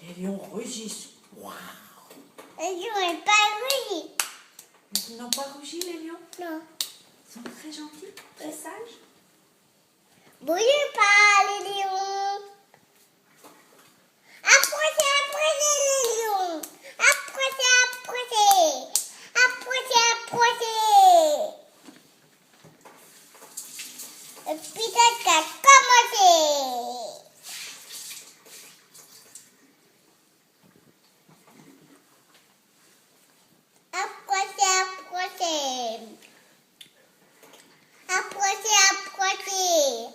Les lions rugissent. Waouh! Les lions n'ont pas rougi. Ils n'ont pas rugi, les lions? Non. Ils sont très gentils, très sages. Bougez pas, les lions. Approchez, approchez, les lions. Approchez, approchez. Approchez, approchez. Le pilote a commencé. Approchez, approchez. Approchez, approchez.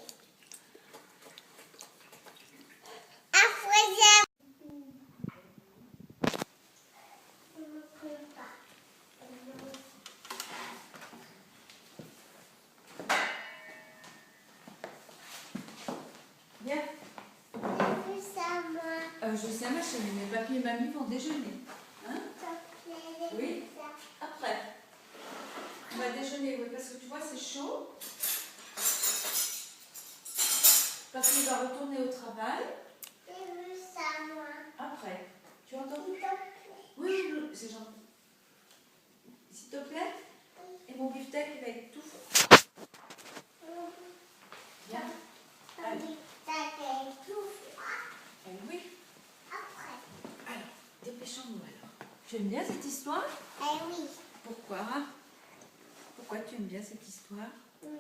Approchez. Bien. J'ai vu ça, moi. Je sais, ma chérie, mais papy et mamie vont déjeuner. Hein? Oui. Après. On va déjeuner, oui, parce que tu vois, c'est chaud. Papy va retourner au travail. J'ai vu ça, moi. Après. Tu as entendu? Oui, oui, c'est gentil. S'il te plaît? Et mon beefsteak, il va être tout faux. Bien. Allez. Oui. Après. Alors, dépêchons-nous alors. Tu aimes bien cette histoire? Eh oui. Pourquoi? Pourquoi tu aimes bien cette histoire? Oh,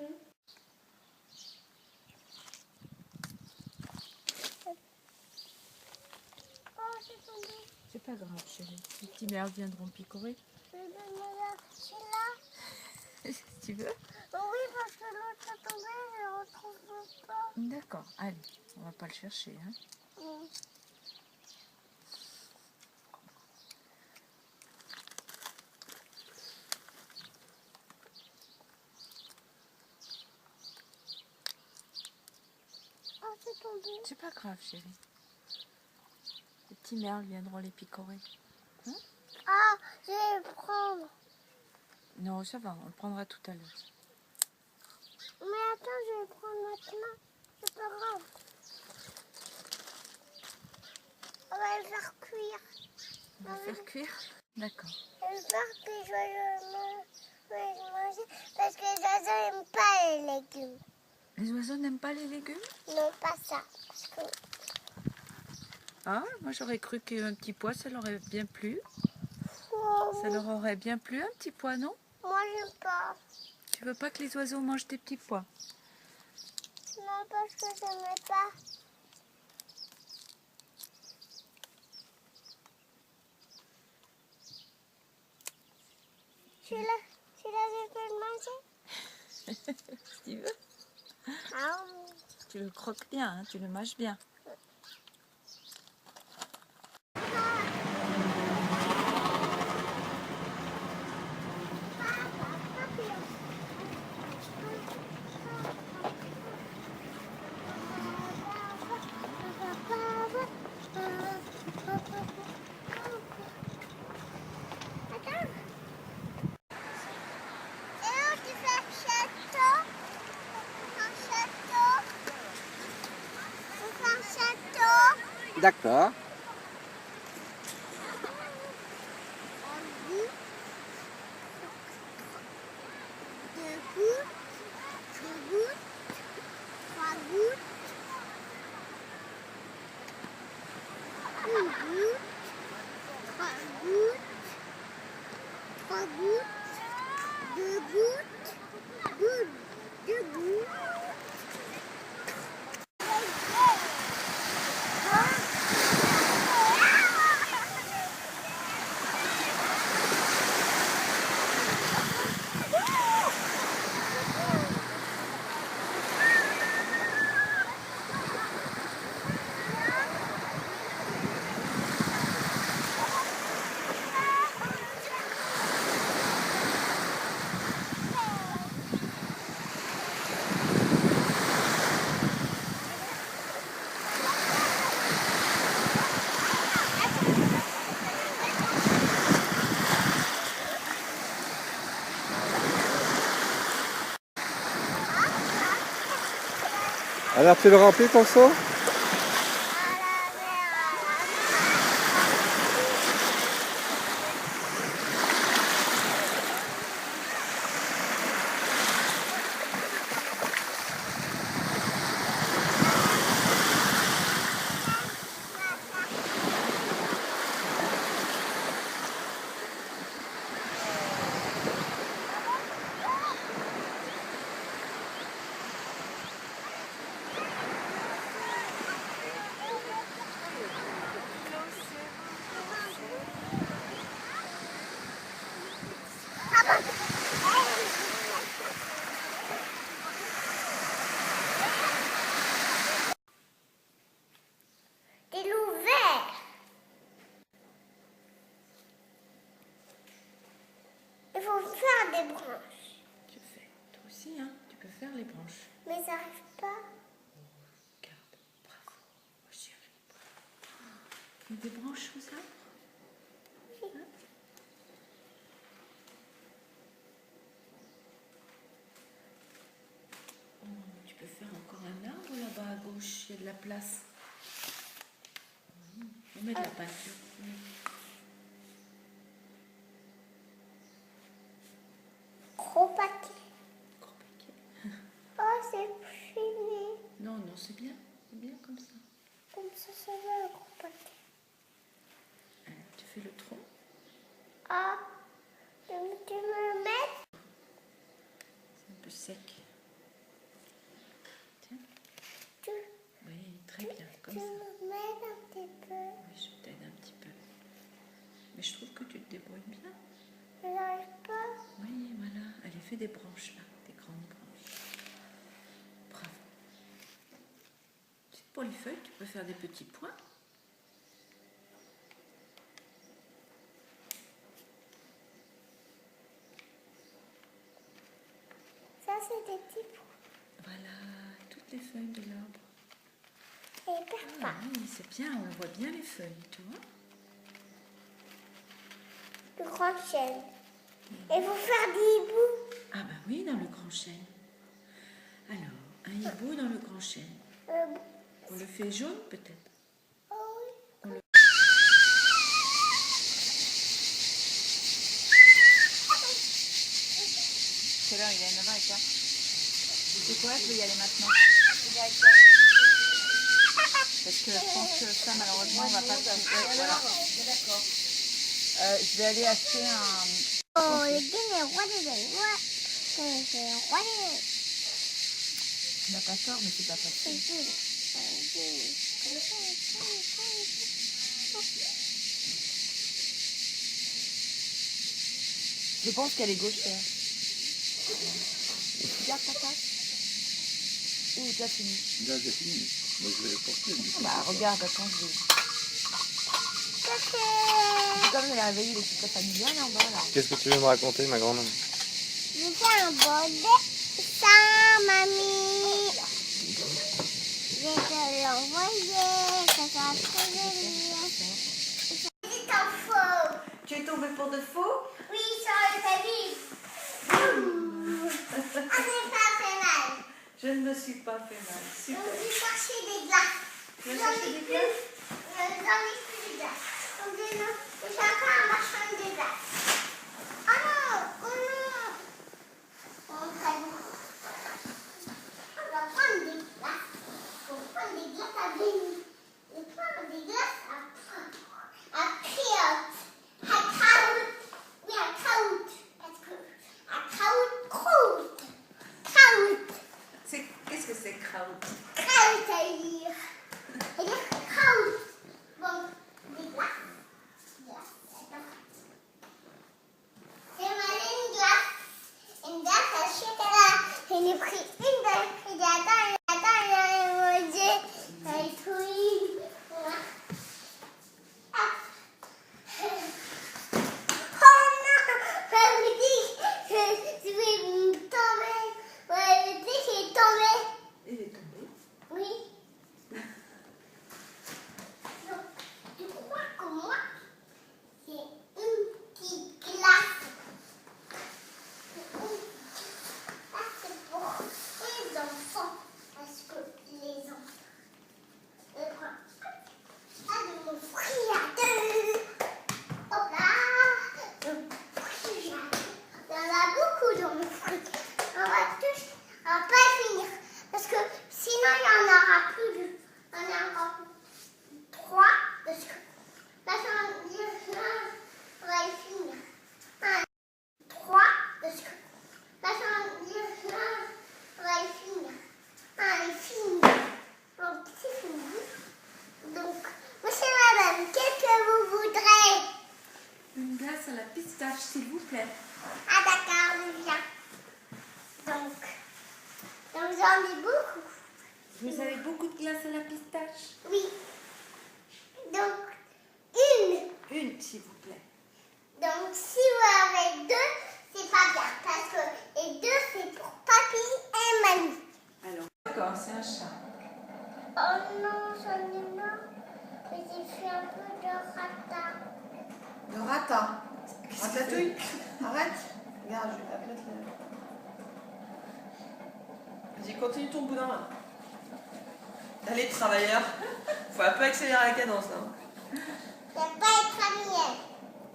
c'est tombé. C'est pas grave, chérie. Les petits merdes viendront picorer. Celui-là. Si tu veux. Oui, parce que l'autre est tombé, je ne le retrouve pas. D'accord, allez, on va pas le chercher. Hein. Oh, c'est tombé. C'est pas grave, chérie. Les petits merles viendront les picorer. Hein? Ah, je vais le prendre. Non, ça va, on le prendra tout à l'heure. Mais attends, je vais le prendre maintenant. C'est pas grave. On va le faire cuire. On va le faire cuire? D'accord. J'espère que je vais le manger parce que les oiseaux n'aiment pas les légumes. Les oiseaux n'aiment pas les légumes? Non, pas ça. Parce que... Ah, moi j'aurais cru qu'un petit pois, ça leur aurait bien plu. Oh, Ça leur aurait bien plu, un petit pois, non? moi, j'aime pas. Tu veux pas que les oiseaux mangent tes petits pois? Non, parce que je n'aimais pas. Celui-là, je peux le manger. Si tu veux. Ah, Tu tu le croques bien, hein, tu le mâches bien. D'accord. Alors tu le remplis ton seau? Il faut faire des branches. Tu fais, toi aussi, hein, tu peux faire les branches. Mais ça n'arrive pas. Regarde, bravo, oh, chérie. Il y a des branches comme ça? Hein? Oh, tu peux faire encore un arbre là-bas à gauche, il y a de la place. On met de la peinture. Gros paquet. Gros paquet. Oh, c'est fini. Non, non, c'est bien comme ça. Comme ça va un gros paquet. Tu fais le tronc. Ah, tu veux me le mettre? C'est un peu sec. Tiens. Tu, Oui, très bien, comme tu ça. me mets un petit peu. Oui, je t'aide un petit peu. Mais je trouve que tu te débrouilles bien. Je n'arrive pas. Oui, voilà. Allez, fais des branches là, des grandes branches. Bravo. Tu sais, pour les feuilles, tu peux faire des petits points. Ça, c'est des petits pois. Voilà, toutes les feuilles de l'arbre. Et perds Ah pas. oui, c'est bien, on voit bien les feuilles, tu vois. Le grand chêne. Et vous faire des hiboux. Ah bah oui, dans le grand chêne. Alors, un hibou dans le grand chêne. On le fait jaune peut-être. Oh oui. On le... Quelle heure il est? 9h15. C'est quoi? Je vais y aller maintenant. Parce que je pense que ça, malheureusement, on va pas trouver. Voilà. D'accord. Je vais aller acheter un... Oh, le dîner est roi des oies. C'est le roi des oies. Tu n'as pas tort, mais c'est pas facile. Je pense qu'elle est gauchère. Regarde, papa. Ou tu as fini? Là, j'ai fini. Moi, je vais le porter. Bah regarde, attends, je vais... Café. C'est comme elle a réveillé l'équipe familiale en bas là. Qu'est-ce que tu veux me raconter, ma grande? J'ai fait un bol de ça, mamie. Je vais te l'envoyer. Ça sera très joli. C'est un faux. Tu es tombé pour de faux? Oui, sur le tapis. Ah, j'ai pas fait mal. Je ne me suis pas fait mal. Donc, Super. j'ai cherché des glaces. Tu veux chercher des glaces? J'en ai plus de glaces. Donc, j'ai encore un machin de glaces. Oh non! Oh non! On va prendre des glaces. On va prendre des glaces à venir. On va prendre des glaces à Kriout. À Kraut. Oui, à Kraut. Parce que à Kraut. Qu'est-ce que c'est kraut? Kraut, ça veut dire. Ça veut dire Kraut. Bon, des glaces. C'est une glace à chocolat. J'en ai pris une de j'adore les fruits. Oh non, ça me dit que je vais tomber. Ouais, je dis qu'il est tombé. Il est tombé. Oui. Donc, tu crois que moi, c'est une petite glace. Ça, c'est pour les enfants. Parce que les enfants, je prends ça de mon frigidaire. Hop là, le frigidaire. Il y en a beaucoup dans mon frigidaire. On va pas finir. Parce que sinon, il y en aura plus. Il y en a encore plus. 3. Parce que là, on va y finir. 1, 3. Parce que là, on va y finir. 1 est fini. Donc, c'est fini. Donc, monsieur, madame, qu'est-ce que vous voudrez? Une glace à la pistache, s'il vous plaît. Ah, d'accord, je viens. Donc j'en ai beaucoup. Vous avez beaucoup de glace à la pistache? Oui. Donc, Une, s'il vous plaît. Donc, si vous avez 2, c'est pas bien. Parce que les 2, c'est pour papy et mamie. Alors, d'accord, c'est un chat. Oh non, j'en ai marre. J'ai fait un peu de ratat. Le ratat. Ratatouille. Arrête. Regarde, je vais t'appeler là. Vas-y, continue ton boudin là. Allez, travailleur. Faut un peu accélérer la cadence là. Je vais pas être amie.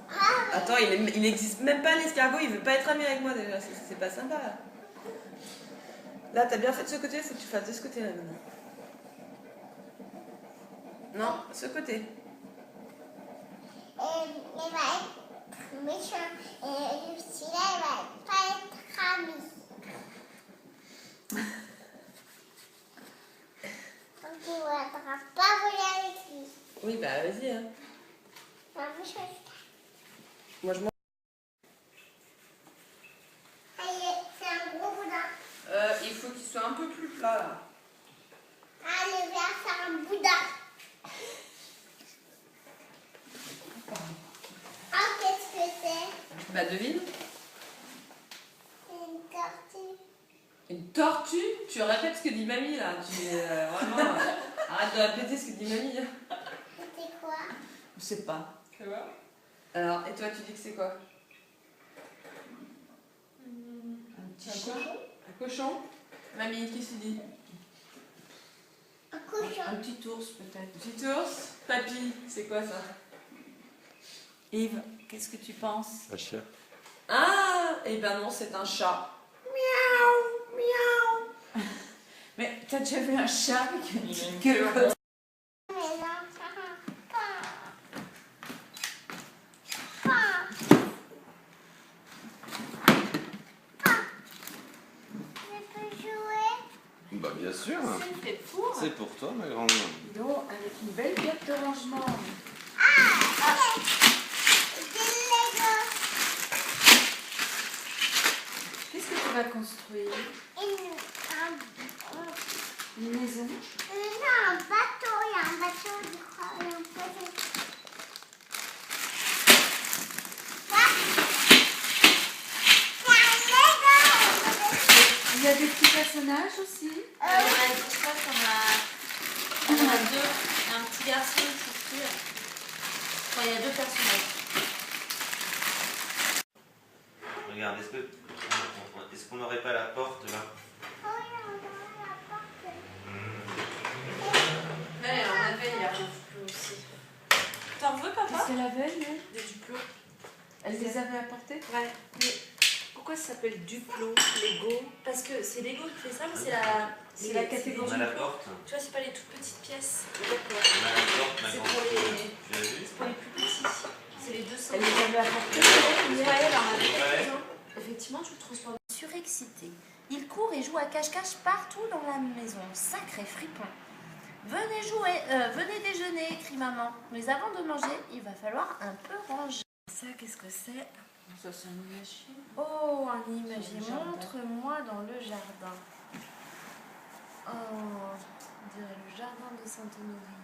Ah, oui. Attends, il n'existe même pas l'escargot, il veut pas être ami avec moi déjà. C'est pas sympa là. Là, t'as bien fait de ce côté, faut que tu fasses de ce côté là maintenant. Non, ce côté. Il va être méchant. Et celui-là, il va pas être ami. Donc, il ne voudra pas voler avec lui. Oui, bah vas-y. Hein. Moi je m'en. Allez, c'est un gros boudin. Il faut qu'il soit un peu plus plat là. Allez, viens faire un boudin. Ah, qu'est-ce que c'est? Bah devine. C'est une tortue. Une tortue? Tu répètes ce que dit mamie là. Vraiment. Arrête de répéter ce que dit mamie. C'était quoi? Je sais pas. Tu vois? Alors, et toi tu dis que c'est quoi? Un petit Un chat. cochon? Un cochon? Mamie, qu'est-ce que tu dis? Un cochon. Un petit ours peut-être. Petit ours? Papy, c'est quoi ça? Yves, qu'est-ce que tu penses? Un chien. Ah! Eh ben non, c'est un chat. Miaou! Miaou! Mais t'as déjà vu un chat avec une petite queue comme ça? Mais non, ça va pas. Pas. Je peux jouer? Bah, bien sûr. C'est fait pour. C'est pour toi, ma grande. Dis donc, avec une belle boîte de rangement. Ah, ok. Des Lego. Qu'est-ce que tu vas construire? Une maison. Non, un bateau, il y a un bateau, je crois, il y a un bateau. Il y a des petits personnages aussi. On a deux, un petit garçon et une petite fille. Enfin, il y a deux personnages. Regarde, est-ce qu'on n'aurait pas la porte là? Ouais, on avait, il y a un Duplo aussi. T'en veux, papa? Qu'est-ce qu'elle avait, elle? Des Duplo. Elle les avait apportés? Ouais, mais pourquoi ça s'appelle Duplo, Lego? Parce que c'est Lego qui fait ça, mais c'est la catégorie. On a la porte. Tu vois, c'est pas les toutes petites pièces. On a la porte, ma C'est grande pour fille. les- Tu l'as vu? C'est pour les plus petits. C'est les 200. Elle les avait apportés? Ismaël en avait quelques-uns. Effectivement, tu le transportes. Surexcité. Il court et joue à cache-cache partout dans la maison. Sacré fripon. Venez jouer, venez déjeuner, crie maman. Mais avant de manger, il va falloir un peu ranger. Ça, qu'est-ce que c'est? Ça, c'est un imagine. Oh, un imagier. Dans le jardin. Montre-moi dans le jardin. Oh, on dirait le jardin de Sainte-Honorine.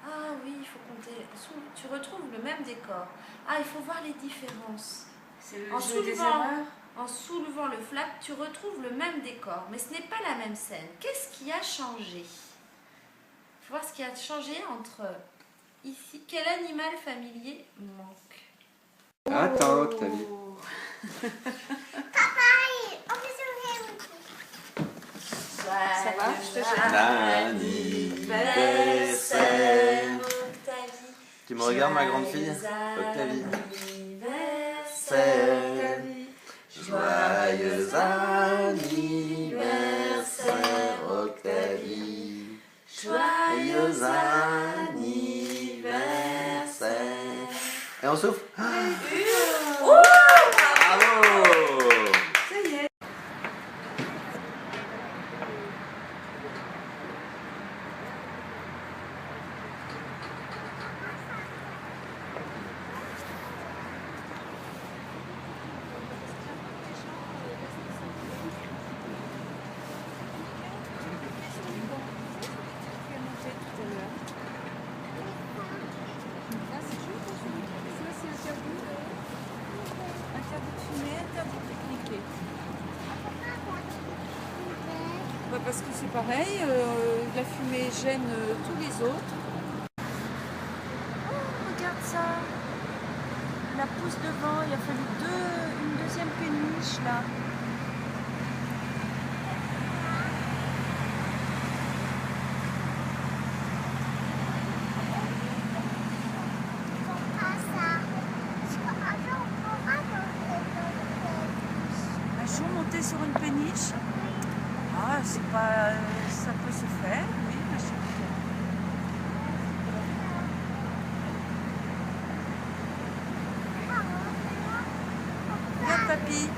Ah oui, il faut compter. Tu retrouves le même décor. Ah, il faut voir les différences. C'est le En jeu des soulevant, erreurs. en soulevant le flap, tu retrouves le même décor, mais ce n'est pas la même scène. Qu'est-ce qui a changé? Il faut voir ce qui a changé entre ici. Quel animal familier manque? Attends, Octavie. Ça va, je te jette. L'anniversaire. Octavie. Tu me regardes, ma grande fille? Octavie. Anniversaire. Joyeux anniversaire, Octavie. Joyeux anniversaire. Et on souffle. Bravo! Ça y est. Parce que c'est pareil, la fumée gêne tous les autres. Oh, regarde ça. La pousse devant, il a fallu une deuxième péniche là. Un jour monter sur une péniche, ah, c'est pas, ça peut se faire, oui, un jour. Regarde, papy.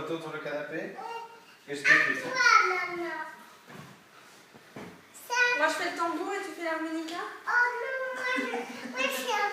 Autour le canapé. Qu'est-ce que tu fais? Moi je fais le tambour et tu fais l'harmonica? Oh non, moi je fais un